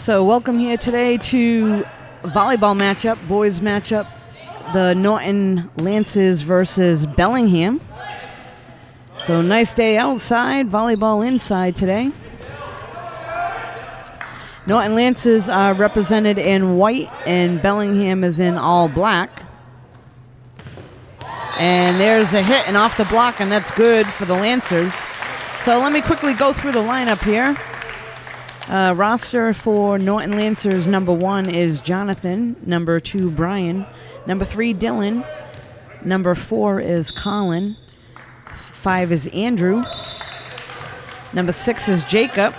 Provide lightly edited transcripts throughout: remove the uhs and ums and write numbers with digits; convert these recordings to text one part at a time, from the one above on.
So welcome here today to volleyball matchup, boys matchup, the Norton Lancers versus Bellingham. So nice day outside, volleyball inside today. Norton Lancers are represented in white and Bellingham is in all black. And there's a hit and off the block, and that's good for the Lancers. So let me quickly go through the lineup here. Roster for Norton Lancers, number 1 is Jonathan, number 2 Brian, number 3 Dylan, number 4 is Colin, 5 is Andrew, number 6 is Jacob,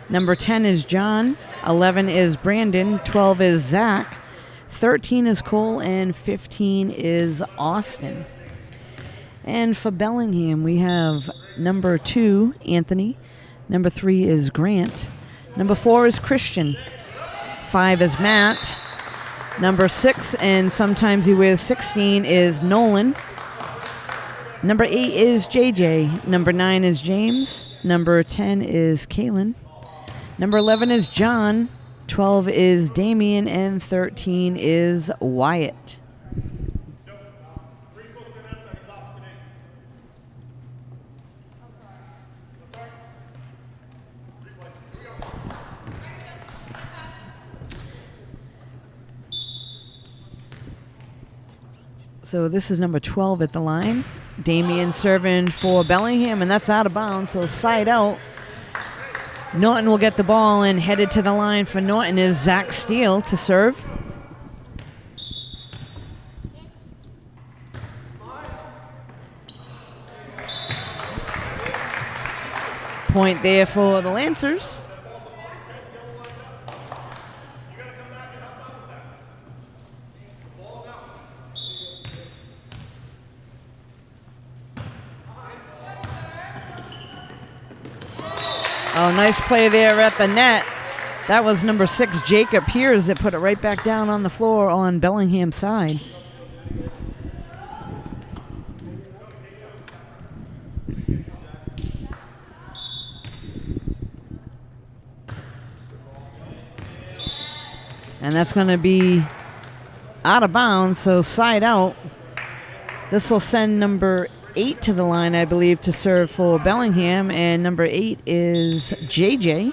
number 10 is John, 11 is Brandon, 12 is Zach, 13 is Cole, and 15 is Austin. And for Bellingham, we have number 2, Anthony, number 3 is Grant, number 4 is Christian, 5 is Matt, number 6, and sometimes he wears 16, is Nolan, number 8 is JJ, number 9 is James, number 10 is Kaylin, number 11 is John, 12 is Damien, and 13 is Wyatt. So this is number 12 at the line. Damien serving for Bellingham, and that's out of bounds, so side out. Norton will get the ball, and headed to the line for Norton is Zach Steele to serve. Point there for the Lancers. Oh, nice play there at the net. That was number 6, Jacob Piers, that put it right back down on the floor on Bellingham's side. And that's going to be out of bounds, so side out. This will send number 8 to the line, I believe, to serve for Bellingham, and number 8 is JJ.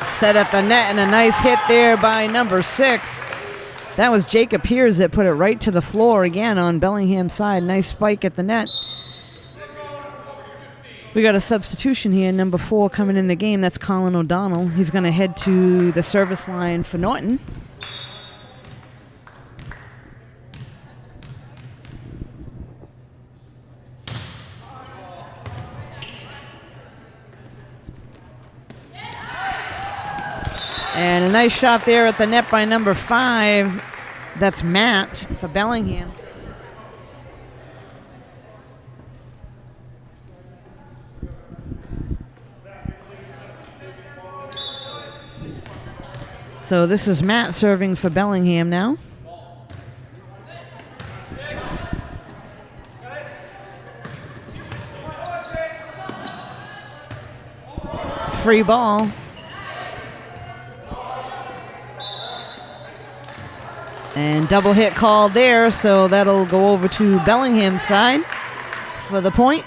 Set at the net, and a nice hit there by number 6. That was Jacob Piers that put it right to the floor again on Bellingham's side. Nice spike at the net. We got a substitution here, number 4 coming in the game. That's Colin O'Donnell. He's going to head to the service line for Norton. And a nice shot there at the net by number 5. That's Matt for Bellingham. So this is Matt serving for Bellingham now. Free ball. And double hit called there, so that'll go over to Bellingham's side for the point.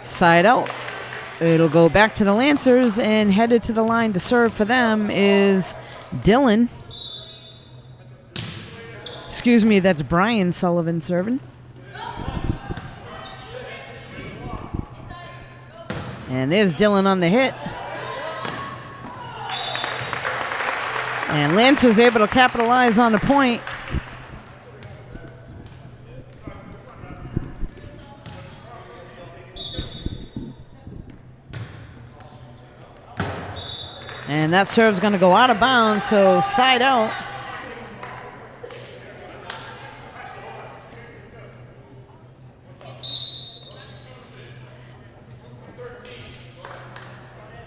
Side out. It'll go back to the Lancers, and headed to the line to serve for them is Dylan. Excuse me, that's Brian Sullivan serving. And there's Dylan on the hit. And Lancers able to capitalize on the point. And that serve's going to go out of bounds, so side out.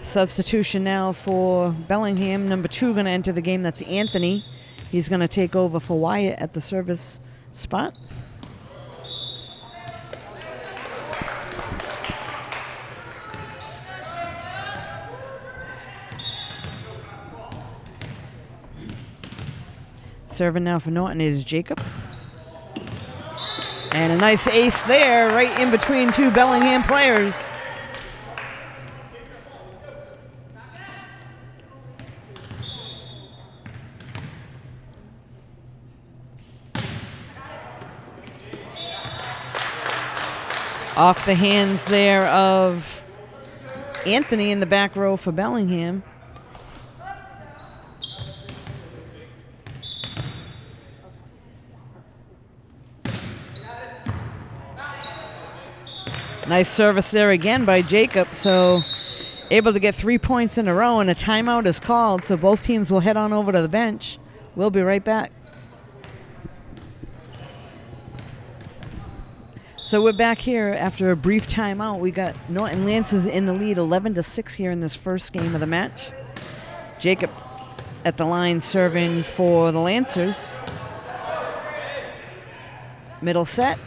Substitution now for Bellingham. Number 2 going to enter the game. That's Anthony. He's going to take over for Wyatt at the service spot. Serving now for Norton is Jacob. And a nice ace there, right in between 2 Bellingham players. Off the hands there of Anthony in the back row for Bellingham. Nice service there again by Jacob, so able to get 3 points in a row, and a timeout is called, so both teams will head on over to the bench. We'll be right back. So we're back here after a brief timeout. We got Norton Lancers in the lead 11-6 here in this first game of the match. Jacob at the line serving for the Lancers. Middle set.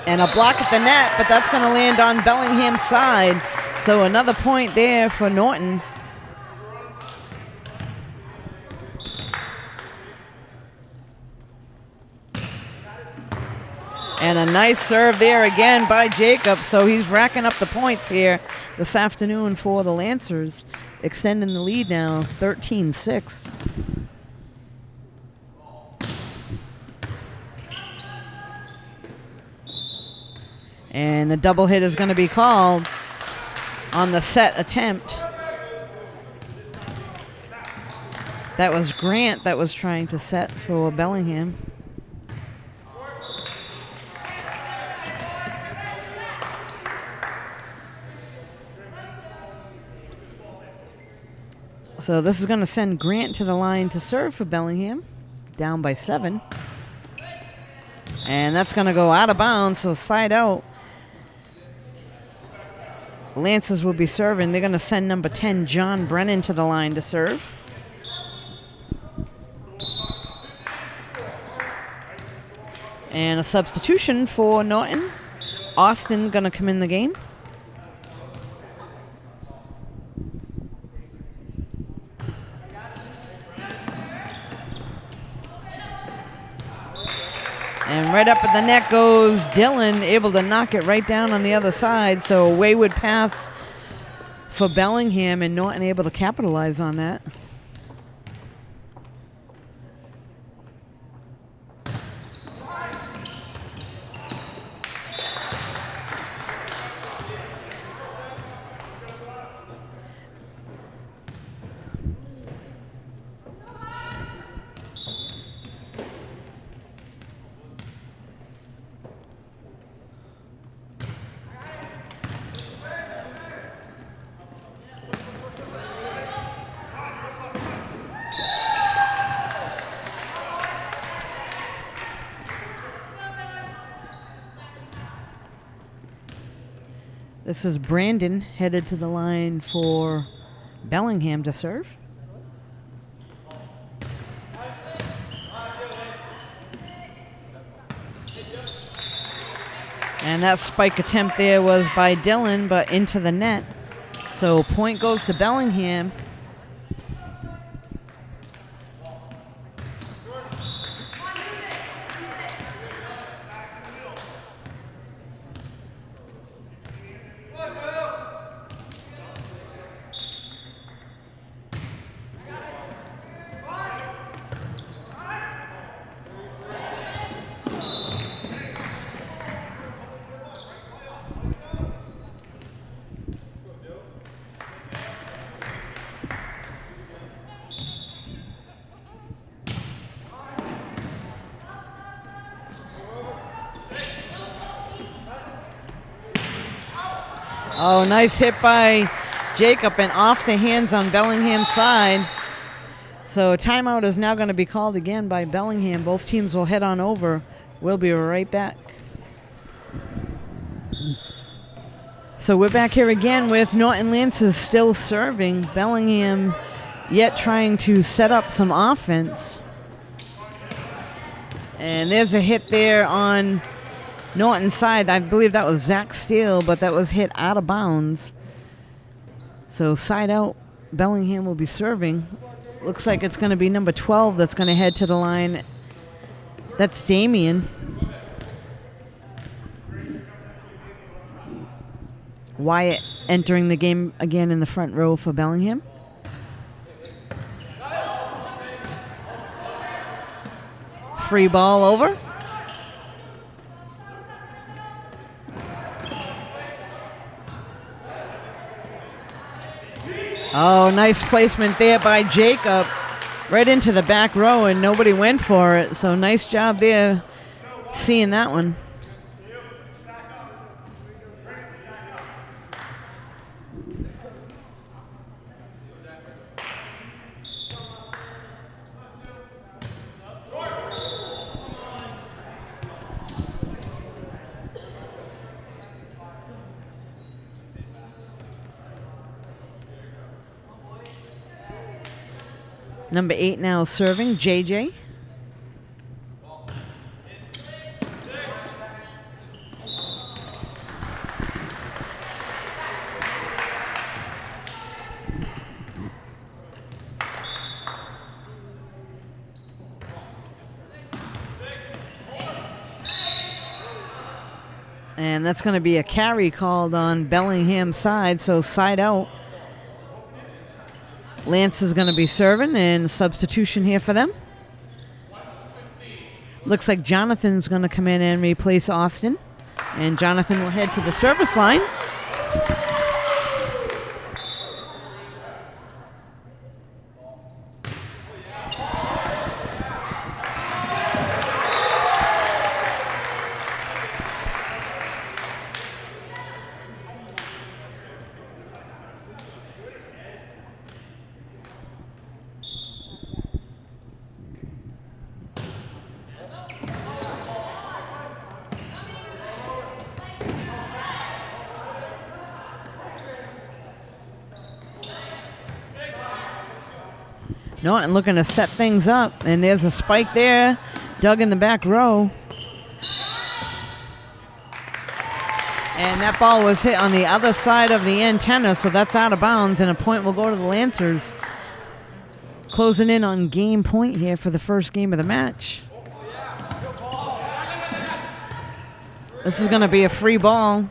And a block at the net, but that's going to land on Bellingham's side. So another point there for Norton. And a nice serve there again by Jacob. So he's racking up the points here this afternoon for the Lancers, extending the lead now 13-6. And a double hit is going to be called on the set attempt. That was Grant that was trying to set for Bellingham. So this is going to send Grant to the line to serve for Bellingham, down by 7. And that's going to go out of bounds, so side out. Lancers will be serving. They're going to send number 10, John Brennan, to the line to serve. And a substitution for Norton. Austin going to come in the game. And right up at the net goes Dylan, able to knock it right down on the other side. So a wayward pass for Bellingham, and Norton able to capitalize on that. This is Brandon headed to the line for Bellingham to serve. And that spike attempt there was by Dylan, but into the net. So point goes to Bellingham. Oh, nice hit by Jacob and off the hands on Bellingham's side. So a timeout is now going to be called again by Bellingham. Both teams will head on over. We'll be right back. So we're back here again with Norton Lancers still serving. Bellingham yet trying to set up some offense. And there's a hit there on Norton's side. I believe that was Zach Steele, but that was hit out of bounds. So side out, Bellingham will be serving. Looks like it's going to be number 12 that's going to head to the line. That's Damien. Wyatt entering the game again in the front row for Bellingham. Free ball over. Oh, nice placement there by Jacob. Right into the back row, and nobody went for it. So nice job there seeing that one. Number 8 now serving, JJ. And that's going to be a carry called on Bellingham's side, so side out. Lance is going to be serving, and substitution here for them. Looks like Jonathan's going to come in and replace Austin. And Jonathan will head to the service line. Norton looking to set things up, and there's a spike there, dug in the back row. And that ball was hit on the other side of the antenna, so that's out of bounds, and a point will go to the Lancers. Closing in on game point here for the first game of the match. This is going to be a free ball.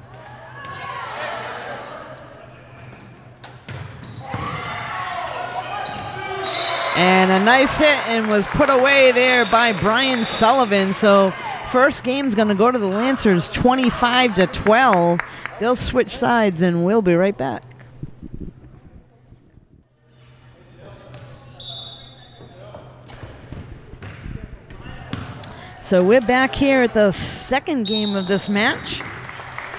And a nice hit, and was put away there by Brian Sullivan. So first game's going to go to the Lancers 25-12. They'll switch sides, and we'll be right back. So we're back here at the second game of this match.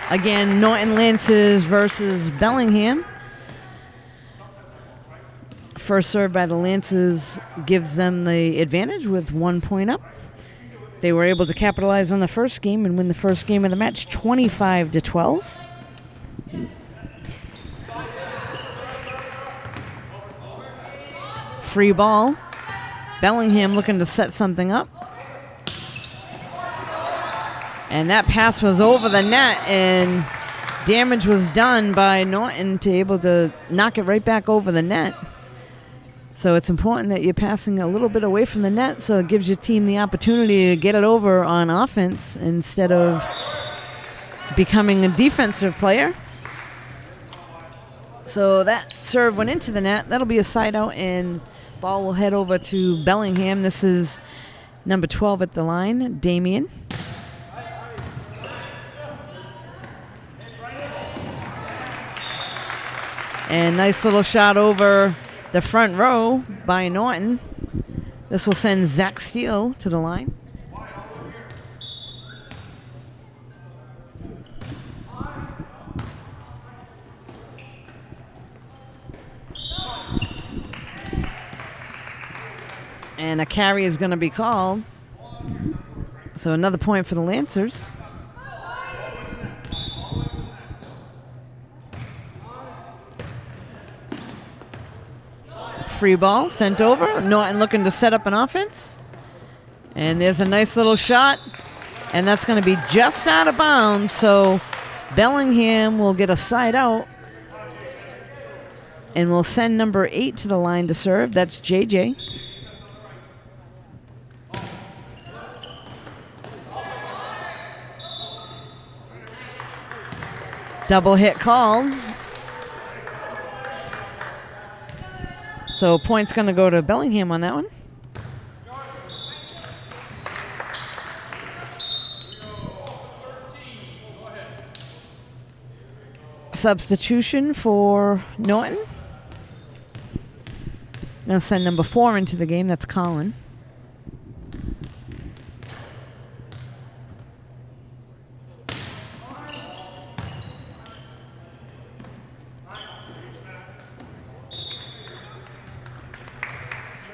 Again, Norton Lancers versus Bellingham. First serve by the Lancers gives them the advantage with 1 point up. They were able to capitalize on the first game and win the first game of the match 25-12. Free ball. Bellingham looking to set something up. And that pass was over the net, and damage was done by Norton to able to knock it right back over the net. So it's important that you're passing a little bit away from the net, so it gives your team the opportunity to get it over on offense instead of becoming a defensive player. So that serve went into the net. That'll be a side out, and ball will head over to Bellingham. This is number 12 at the line, Damien. And nice little shot over the front row by Norton. This will send Zach Steele to the line. And a carry is going to be called. So another point for the Lancers. free ball sent over. Norton looking to set up an offense. And there's a nice little shot. And that's going to be just out of bounds. So Bellingham will get a side out. And we'll send number 8 to the line to serve. That's JJ. Double hit called. So point's going to go to Bellingham on that one. Substitution for Norton. Going to send number 4 into the game. That's Colin.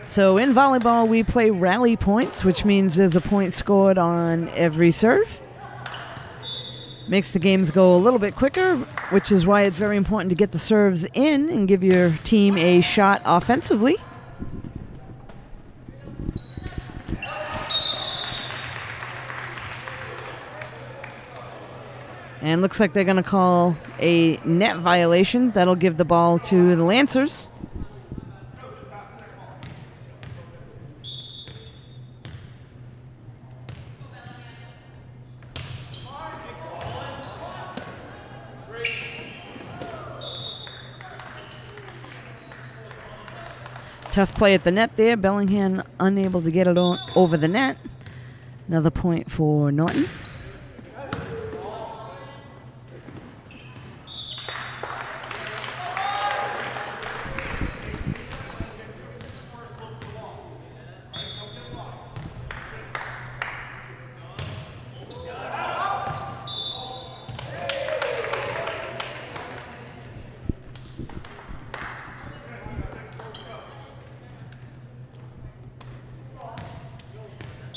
So in volleyball, we play rally points, which means there's a point scored on every serve. Makes the games go a little bit quicker, which is why it's very important to get the serves in and give your team a shot offensively. And looks like they're going to call a net violation. That'll give the ball to the Lancers. Tough play at the net there. Bellingham unable to get it over the net. Another point for Norton.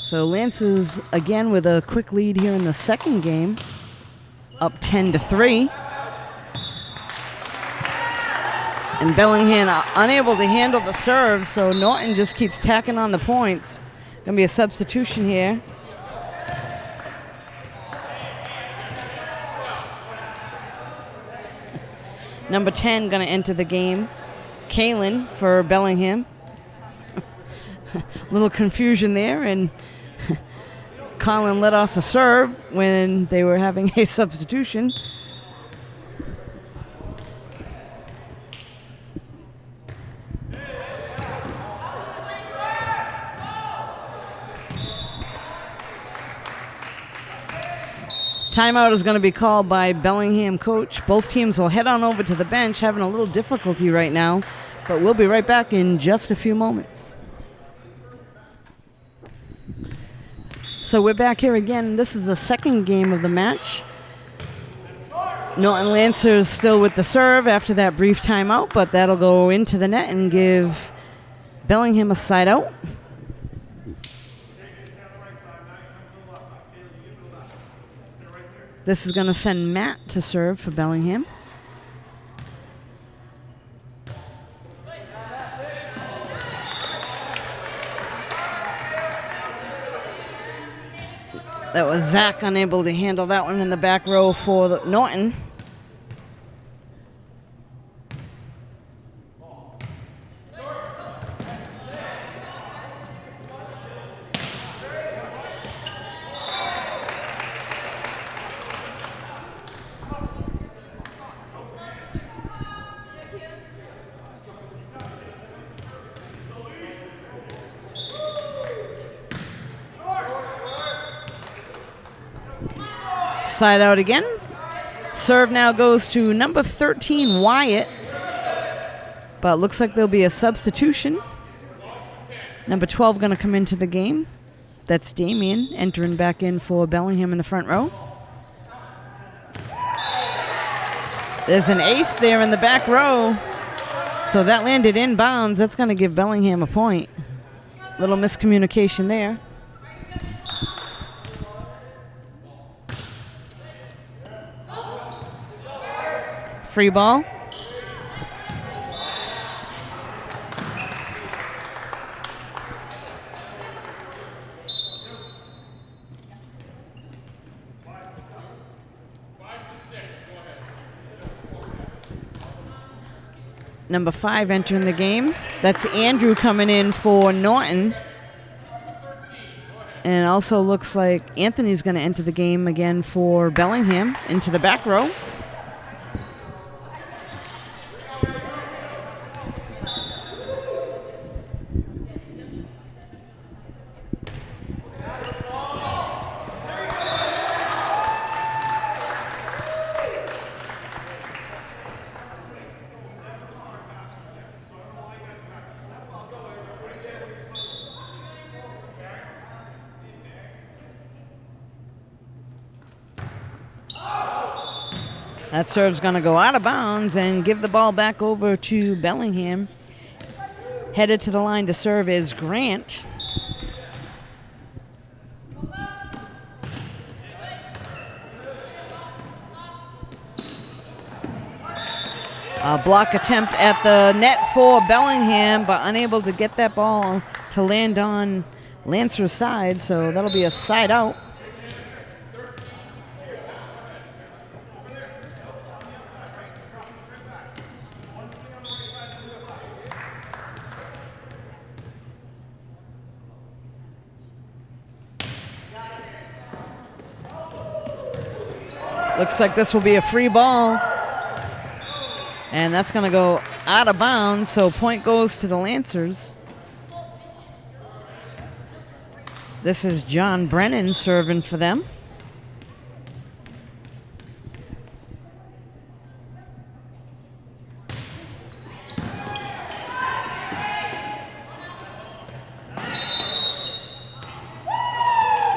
So Lancers again with a quick lead here in the second game, up 10-3. And Bellingham unable to handle the serve, so Norton just keeps tacking on the points. Gonna be a substitution here. Number 10 gonna enter the game. Kalen for Bellingham. Little confusion there, and Colin let off a serve when they were having a substitution. Timeout is going to be called by Bellingham coach. Both teams will head on over to the bench, having a little difficulty right now, but we'll be right back in just a few moments. So we're back here again. This is the second game of the match. Norton Lancers still with the serve after that brief timeout, but that'll go into the net and give Bellingham a side out. This is going to send Matt to serve for Bellingham. That was Zach unable to handle that one in the back row for Norton. Side out again. Serve now goes to number 13, Wyatt. But looks like there'll be a substitution. Number 12 going to come into the game. That's Damien entering back in for Bellingham in the front row. There's an ace there in the back row. So that landed inbounds. That's going to give Bellingham a point. Little miscommunication there. Free ball. number 5 entering the game. That's Andrew coming in for Norton. And it also looks like Anthony's going to enter the game again for Bellingham into the back row. That serve's going to go out of bounds and give the ball back over to Bellingham. Headed to the line to serve is Grant. A block attempt at the net for Bellingham, but unable to get that ball to land on Lancer's side, so that'll be a side out. Looks like this will be a free ball. And that's going to go out of bounds, so point goes to the Lancers. This is John Brennan serving for them.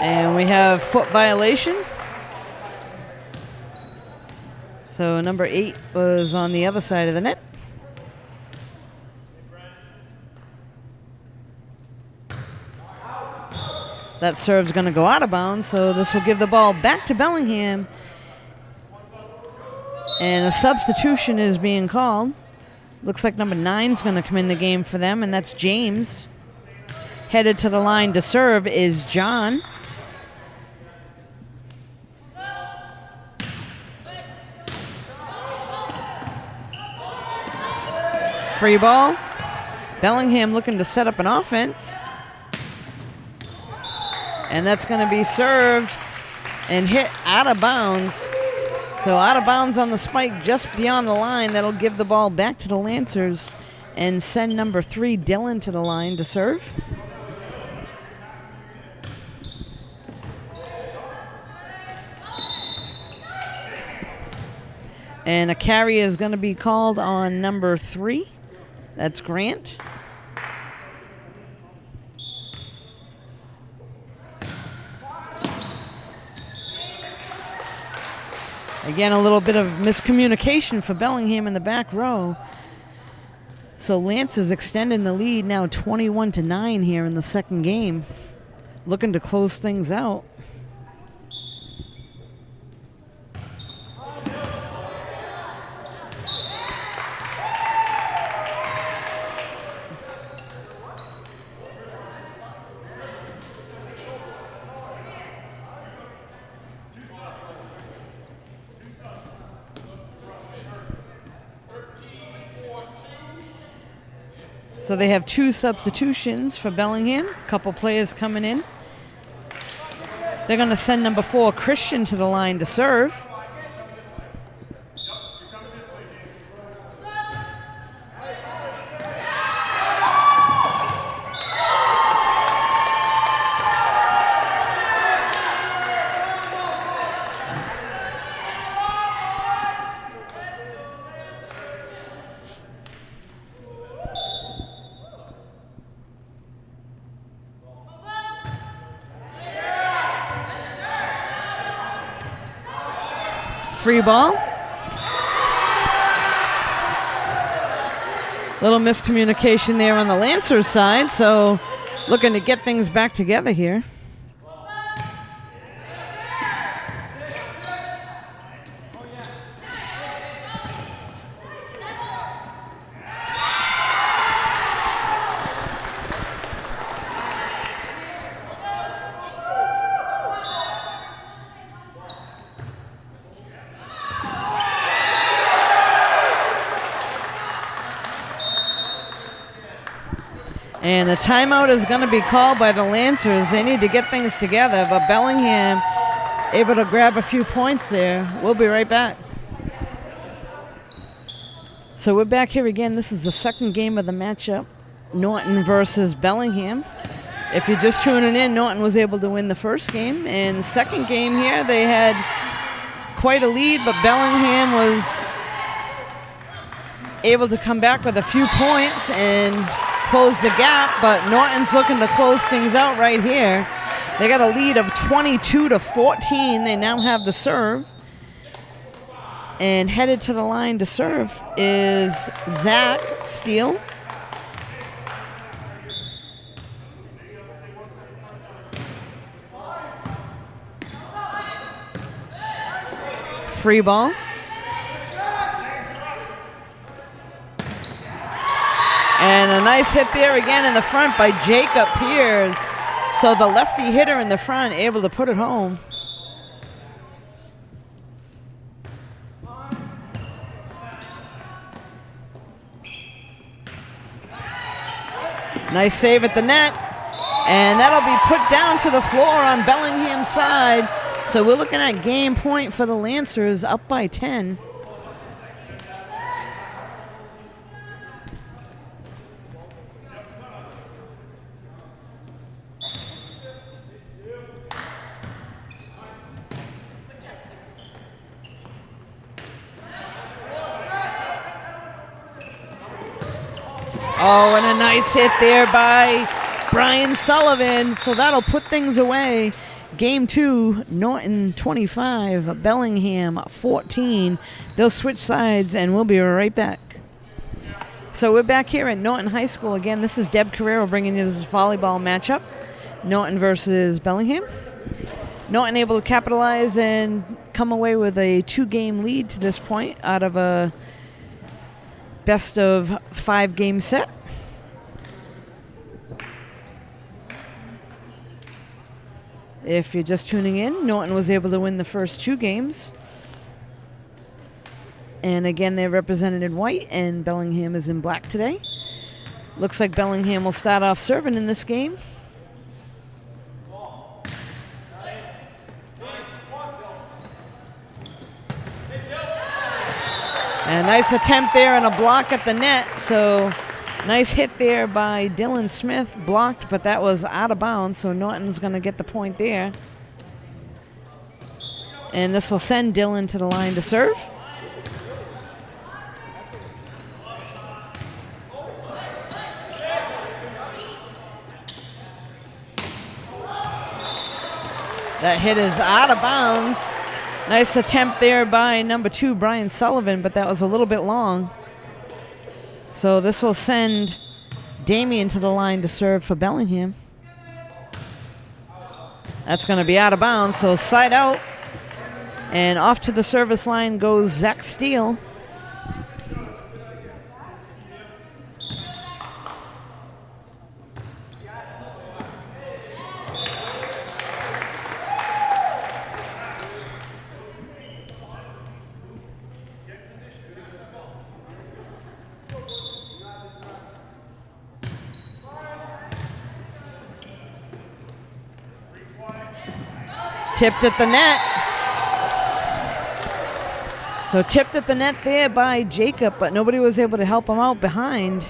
And we have foot violation. So number 8 was on the other side of the net. That serve's going to go out of bounds, so this will give the ball back to Bellingham. And a substitution is being called. Looks like number 9's going to come in the game for them, and that's James. Headed to the line to serve is John. Free ball. Bellingham looking to set up an offense. And that's going to be served and hit out of bounds. So out of bounds on the spike just beyond the line. That'll give the ball back to the Lancers and send number 3, Dylan, to the line to serve. And a carry is going to be called on number 3. That's Grant. Again, a little bit of miscommunication for Bellingham in the back row. So Lance is extending the lead now 21-9 here in the second game. Looking to close things out. So they have 2 substitutions for Bellingham. A couple players coming in. They're going to send number 4, Christian, to the line to serve. Free ball. Little miscommunication there on the Lancers side, so looking to get things back together here. And the timeout is going to be called by the Lancers. They need to get things together, but Bellingham able to grab a few points there. We'll be right back. So we're back here again. This is the second game of the matchup, Norton versus Bellingham. If you're just tuning in, Norton was able to win the first game. And the second game here, they had quite a lead, but Bellingham was able to come back with a few points and close the gap, but Norton's looking to close things out right here. They got a lead of 22-14. They now have the serve. And headed to the line to serve is Zach Steele. Free ball. And a nice hit there again in the front by Jacob Piers. So the lefty hitter in the front able to put it home. Nice save at the net. And that'll be put down to the floor on Bellingham's side. So we're looking at game point for the Lancers, up by 10. Oh, and a nice hit there by Brian Sullivan. So that'll put things away. Game 2, Norton 25, Bellingham 14. They'll switch sides, and we'll be right back. So we're back here at Norton High School again. This is Deb Carrero bringing you this volleyball matchup, Norton versus Bellingham. Norton able to capitalize and come away with a 2-game lead to this point out of a best of 5-game set. If you're just tuning in, Norton was able to win the first 2 games. And again, they're represented in white, and Bellingham is in black today. Looks like Bellingham will start off serving in this game. And a nice attempt there and a block at the net. So nice hit there by Dylan Smith. Blocked, but that was out of bounds. So Norton's going to get the point there. And this will send Dylan to the line to serve. That hit is out of bounds. Nice attempt there by number 2, Brian Sullivan, but that was a little bit long. So this will send Damien to the line to serve for Bellingham. That's going to be out of bounds, so side out. And off to the service line goes Zach Steele. Tipped at the net. So tipped at the net there by Jacob, but nobody was able to help him out behind.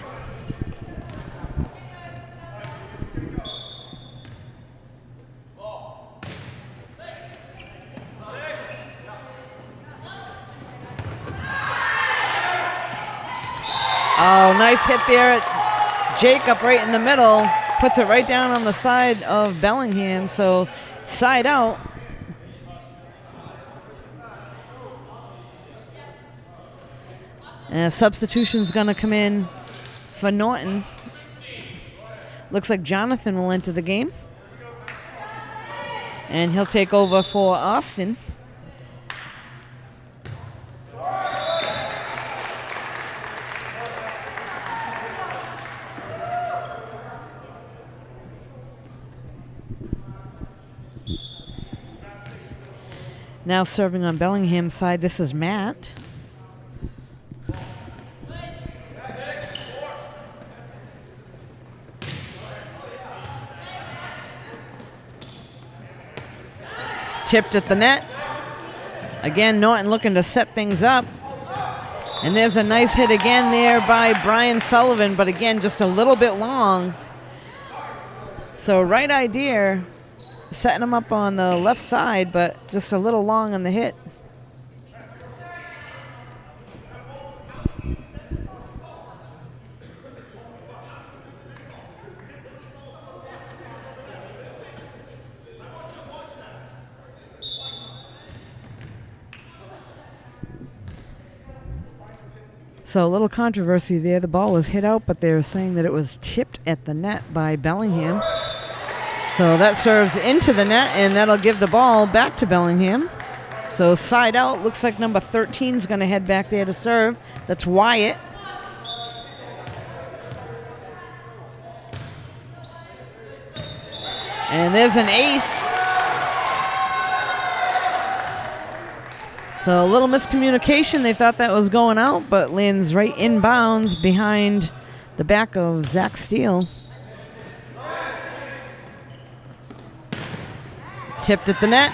Oh, nice hit there at Jacob right in the middle. Puts it right down on the side of Bellingham, so side out. And a substitution's going to come in for Norton. Looks like Jonathan will enter the game. And he'll take over for Austin. Now serving on Bellingham's side, this is Matt. Tipped at the net. Again, Norton looking to set things up. And there's a nice hit again there by Brian Sullivan, but again, just a little bit long. So right idea, setting him up on the left side, but just a little long on the hit. So a little controversy there. The ball was hit out, but they were saying that it was tipped at the net by Bellingham. So that serves into the net, and that'll give the ball back to Bellingham. So side out, looks like number 13 is going to head back there to serve. That's Wyatt. And there's an ace. So a little miscommunication. They thought that was going out, but lands right inbounds behind the back of Zach Steele. Tipped at the net.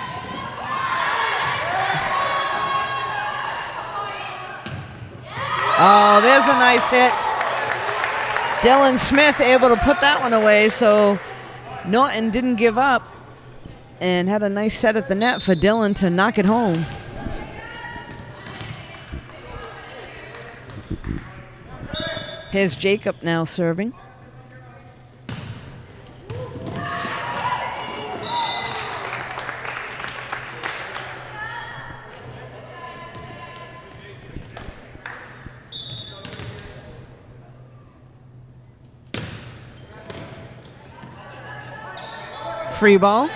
Oh, there's a nice hit. Dylan Smith able to put that one away, so Norton didn't give up and had a nice set at the net for Dylan to knock it home. Here's Jacob now serving. Free ball.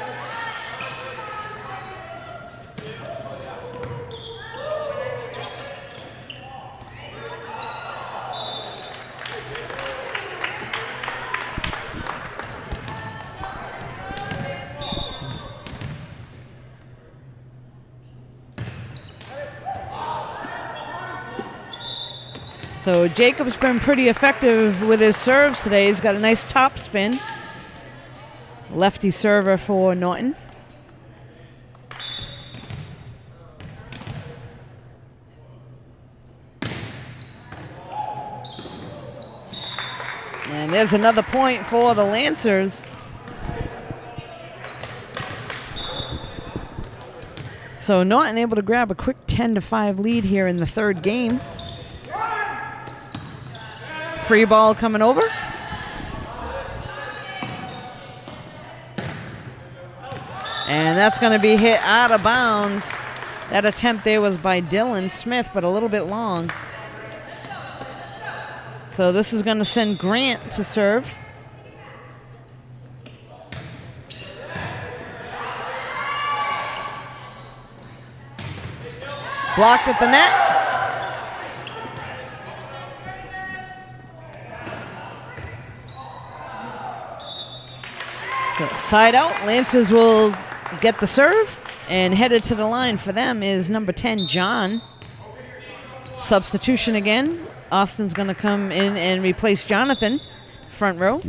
So Jacob's been pretty effective with his serves today. He's got a nice top spin. Lefty server for Norton. And there's another point for the Lancers. So Norton able to grab a quick 10-5 lead here in the third game. Free ball coming over. And that's going to be hit out of bounds. That attempt there was by Dylan Smith, but a little bit long. So this is going to send Grant to serve. Blocked at the net. So side out, Lancers will get the serve, and headed to the line for them is number 10, John. Substitution again. Austin's going to come in and replace Jonathan, front row.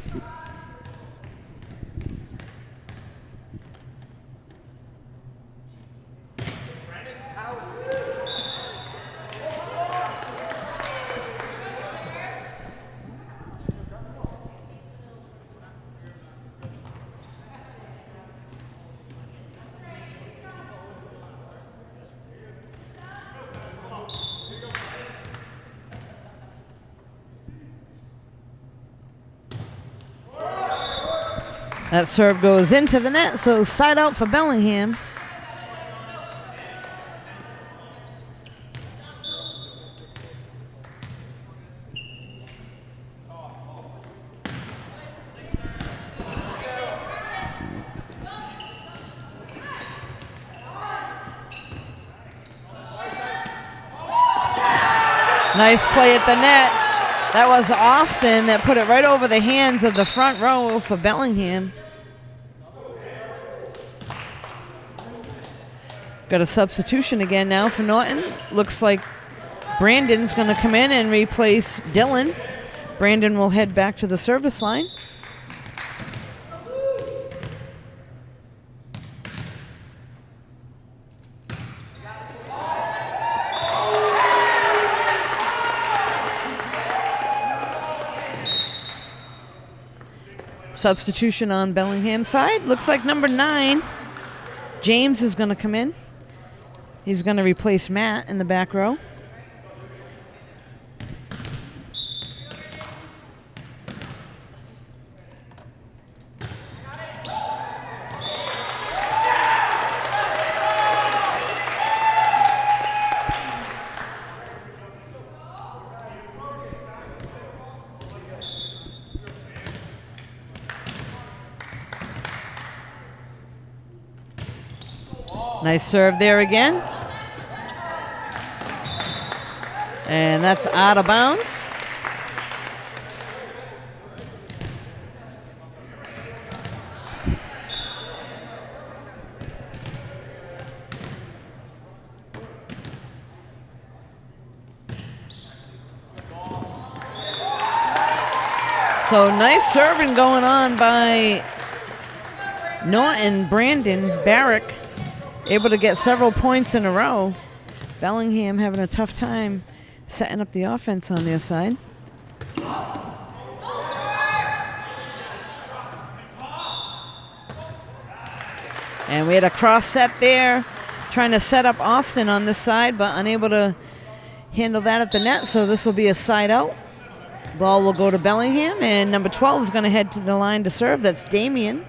That serve goes into the net, so side out for Bellingham. Nice play at the net. That was Austin that put it right over the hands of the front row for Bellingham. Got a substitution again now for Norton. Looks like Brandon's going to come in and replace Dylan. Brandon will head back to the service line. Substitution on Bellingham side. Looks like number 9, James, is going to come in. He's going to replace Matt in the back row. Nice serve there again. And that's out of bounds. So nice serving going on by Norton. Brandon Barrick able to get several points in a row. Bellingham having a tough time setting up the offense on their side. And we had a cross set there, trying to set up Austin on this side, but unable to handle that at the net, so this will be a side out. Ball will go to Bellingham, and number 12 is going to head to the line to serve. That's Damien.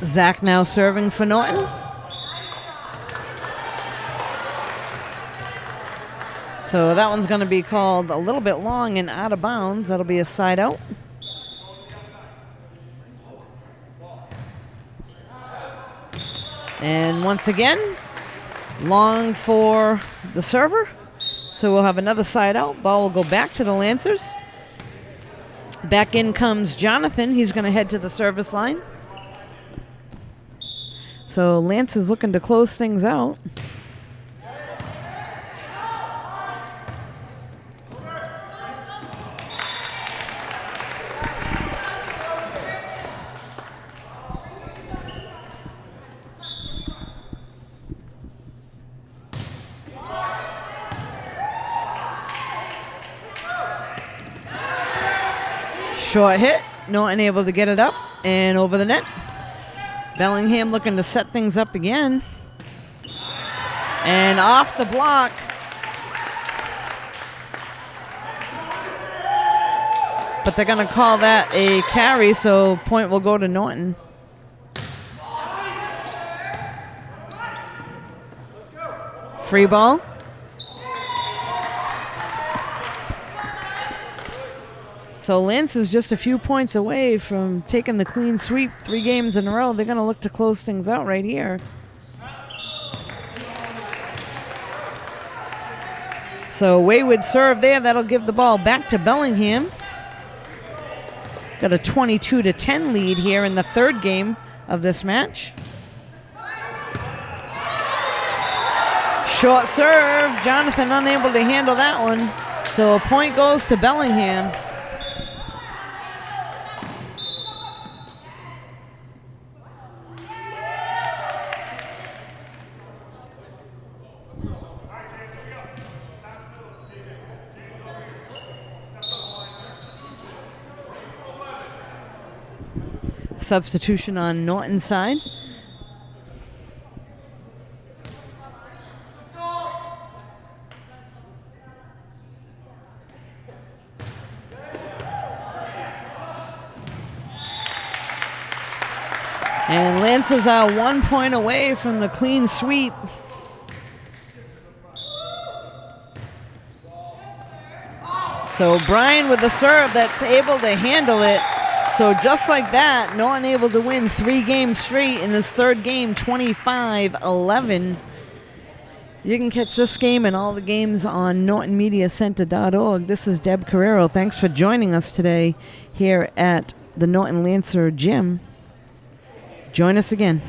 Zach now serving for Norton. So that one's going to be called a little bit long and out of bounds. That'll be a side out. And once again, long for the server. So we'll have another side out. Ball will go back to the Lancers. Back in comes Jonathan. He's going to head to the service line. So Lance is looking to close things out. Short hit, Norton able to get it up and over the net. Bellingham looking to set things up again. And off the block. But they're going to call that a carry, so point will go to Norton. Free ball. So Lance is just a few points away from taking the clean sweep 3 games in a row. They're going to look to close things out right here. So wayward serve there. That'll give the ball back to Bellingham. Got a 22-10 lead here in the 3rd game of this match. Short serve. Jonathan unable to handle that one. So a point goes to Bellingham. Substitution on Norton's side. And Lancers are 1 point away from the clean sweep. So Brian with the serve that's able to handle it. So just like that, Norton able to win 3 games straight in this 3rd game, 25-11. You can catch this game and all the games on NortonMediaCenter.org. This is Deb Carrero. Thanks for joining us today here at the Norton Lancer Gym. Join us again.